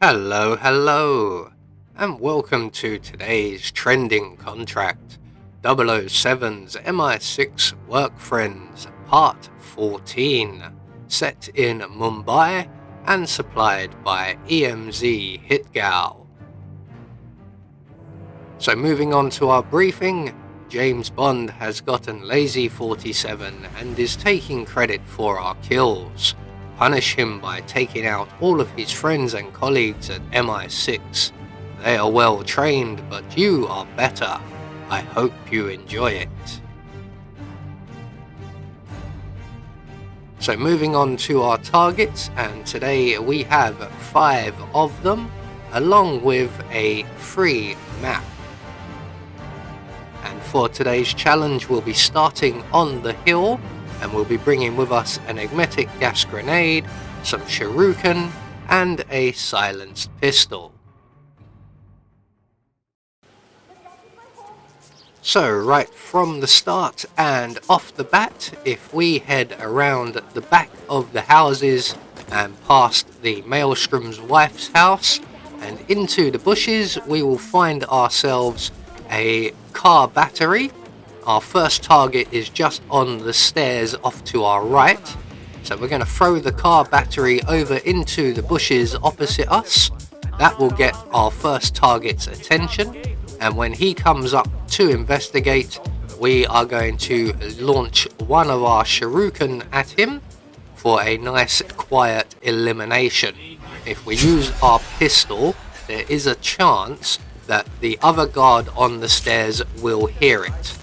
Hello, and welcome to today's trending contract, 007's MI6 Work Friends Part 14, set in Mumbai and supplied by EMZ Hitgal. So moving on to our briefing, James Bond has gotten lazy 47 and is taking credit for our kills. Punish him by taking out all of his friends and colleagues at MI6. They are well trained, but you are better. I hope you enjoy it. So moving on to our targets, and today we have 5 of them, along with a free map. And for today's challenge, we'll be starting on the hill, and we'll be bringing with us an enigmatic gas grenade, some shuriken, and a silenced pistol. So right from the start and off the bat, if we head around the back of the houses and past the Maelstrom's wife's house and into the bushes, we will find ourselves a car battery. Our first target is just on the stairs off to our right. So we're going to throw the car battery over into the bushes opposite us. That will get our first target's attention. And when he comes up to investigate, we are going to launch one of our shuriken at him for a nice quiet elimination. If we use our pistol, there is a chance that the other guard on the stairs will hear it.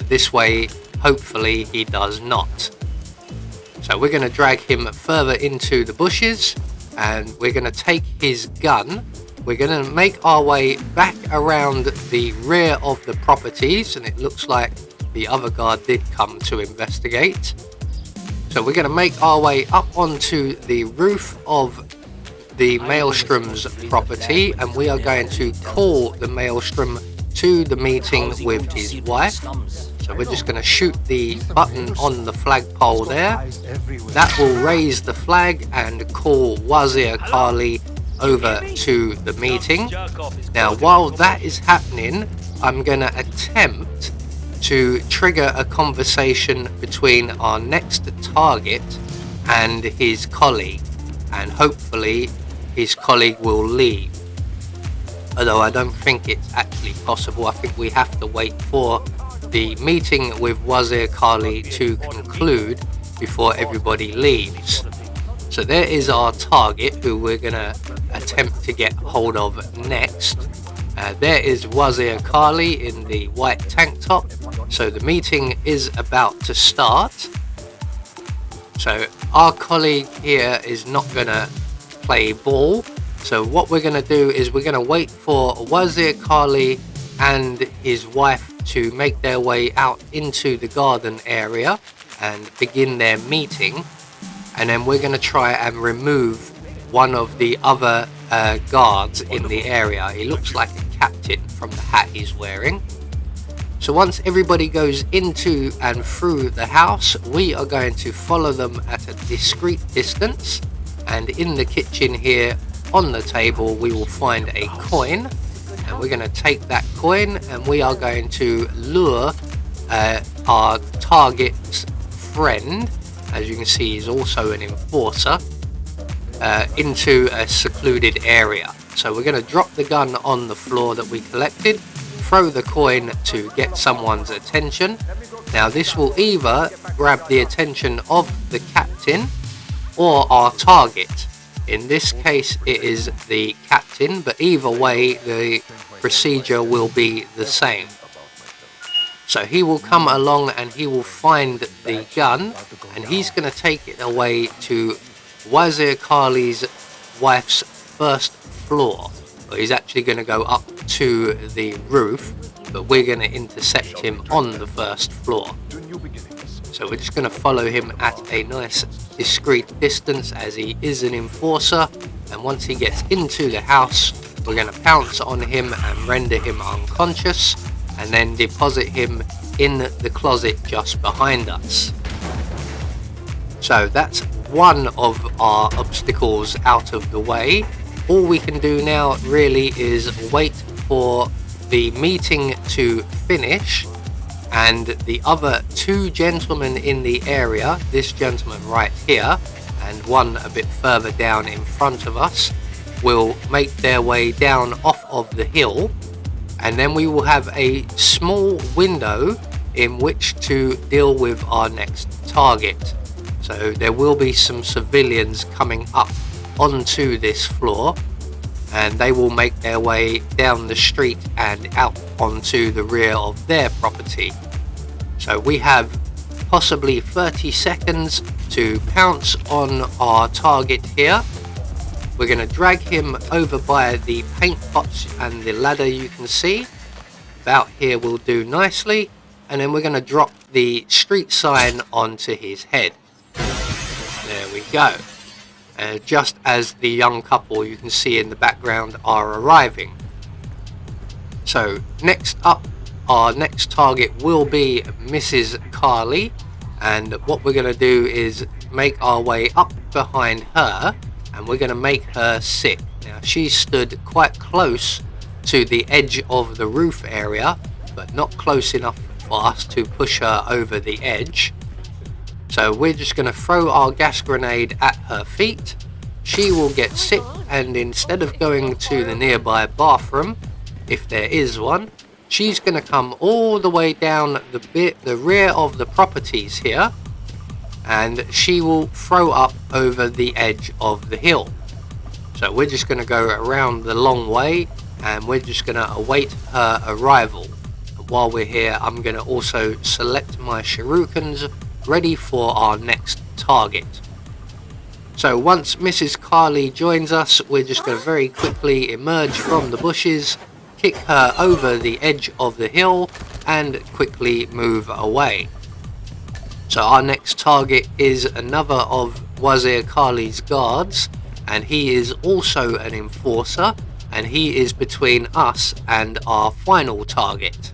This way, hopefully he does not. So we're going to drag him further into the bushes, and we're going to take his gun. We're going to make our way back around the rear of the properties, and it looks like the other guard did come to investigate. So we're going to make our way up onto the roof of the Maelstrom's property, and we are going to call the Maelstrom to the meeting with his wife. So we're just going to shoot the button on the flagpole there. That will raise the flag and call Wazir Kali over to the meeting. Now while that is happening, I'm going to attempt to trigger a conversation between our next target and his colleague, and hopefully his colleague will leave. Although I don't think it's actually possible. I think we have to wait for the meeting with Wazir Kali to conclude before everybody leaves. So there is our target, who we're going to attempt to get hold of next. There is Wazir Kali in the white tank top. So the meeting is about to start. So our colleague here is not going to play ball. So what we're going to do is we're going to wait for Wazir Kali and his wife to make their way out into the garden area and begin their meeting. And then we're going to try and remove one of the other guards in the area. He looks like a captain from the hat he's wearing. So once everybody goes into and through the house, we are going to follow them at a discreet distance. And in the kitchen here, on the table, we will find a coin, and we're going to take that coin and we are going to lure our target's friend, as you can see he's also an enforcer, into a secluded area. So we're going to drop the gun on the floor that we collected, throw the coin to get someone's attention. Now this will either grab the attention of the captain or our target. In this case it is the captain, but either way the procedure will be the same. So he will come along and he will find the gun, and he's going to take it away to Wazir Kali's wife's first floor. Well, he's actually going to go up to the roof, but we're going to intercept him on the first floor. So we're just going to follow him at a nice discreet distance, as he is an enforcer, and once he gets into the house we're going to pounce on him and render him unconscious, and then deposit him in the closet just behind us. So that's one of our obstacles out of the way. all we can do now really is wait for the meeting to finish, and the other two gentlemen in the area, this gentleman right here and one a bit further down in front of us, will make their way down off of the hill, and then we will have a small window in which to deal with our next target. So there will be some civilians coming up onto this floor, and they will make their way down the street and out onto the rear of their property. So we have possibly 30 seconds to pounce on our target here. We're going to drag him over by the paint pots and the ladder you can see. About here will do nicely, and then we're going to drop the street sign onto his head. There we go. Just as the young couple you can see in the background are arriving. So next up, our next target will be Mrs. Carly, and what we're going to do is make our way up behind her, and we're going to make her sit. Now she stood quite close to the edge of the roof area, but not close enough for us to push her over the edge. So we're just going to throw our gas grenade at her feet. She will get sick, and instead of going to the nearby bathroom, if there is one, she's going to come all the way down the rear of the properties here, and she will throw up over the edge of the hill. So we're just going to go around the long way, and we're just going to await her arrival. And while we're here, I'm going to also select my shurikens ready for our next target. So once Mrs. Carly joins us, we're just going to very quickly emerge from the bushes, kick her over the edge of the hill, and quickly move away. So our next target is another of Wazir Kali's guards, and he is also an enforcer, and he is between us and our final target.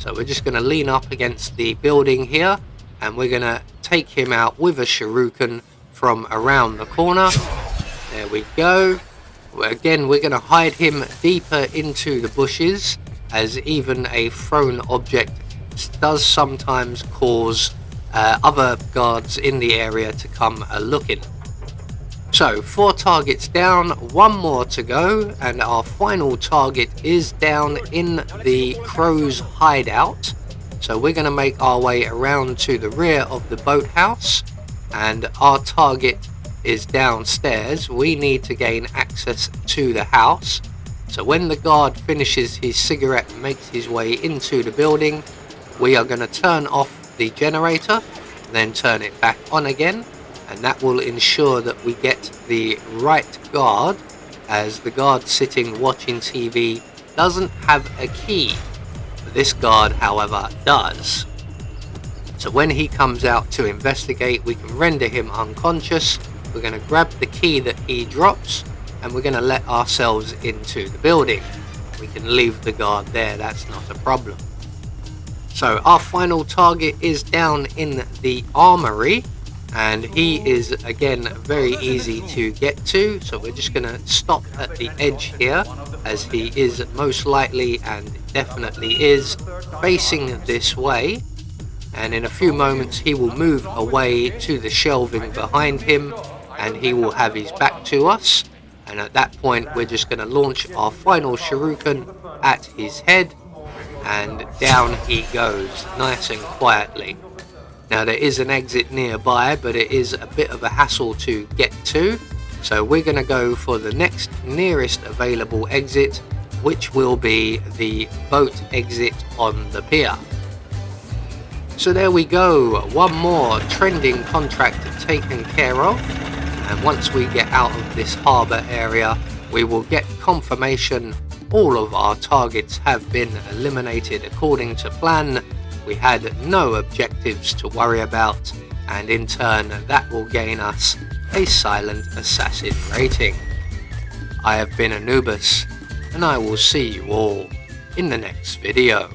So we're just going to lean up against the building here, and we're going to take him out with a shuriken from around the corner. There we go. Again, we're going to hide him deeper into the bushes, as even a thrown object does sometimes cause other guards in the area to come a-looking. So 4 targets down, 1 more to go, and our final target is down in the crow's hideout. So we're going to make our way around to the rear of the boathouse, and our target is downstairs. We need to gain access to the house. So when the guard finishes his cigarette and makes his way into the building, we are going to turn off the generator, then turn it back on again, and that will ensure that we get the right guard, as the guard sitting watching TV doesn't have a key. This guard, however, does. So when he comes out to investigate, we can render him unconscious. We're going to grab the key that he drops, and we're going to let ourselves into the building. We can leave the guard there, that's not a problem. So our final target is down in the armory, and he is again very easy to get to. So we're just going to stop at the edge here, as he is most likely and definitely is facing this way, and in a few moments he will move away to the shelving behind him, and he will have his back to us, and at that point we're just going to launch our final shuriken at his head, and down he goes nice and quietly. Now there is an exit nearby, but it is a bit of a hassle to get to, so we're going to go for the next nearest available exit, which will be the boat exit on the pier. So there we go, 1 more trending contract taken care of, and once we get out of this harbour area, we will get confirmation all of our targets have been eliminated according to plan. We had no objectives to worry about, and in turn that will gain us a Silent Assassin rating. I have been Anubis, and I will see you all in the next video.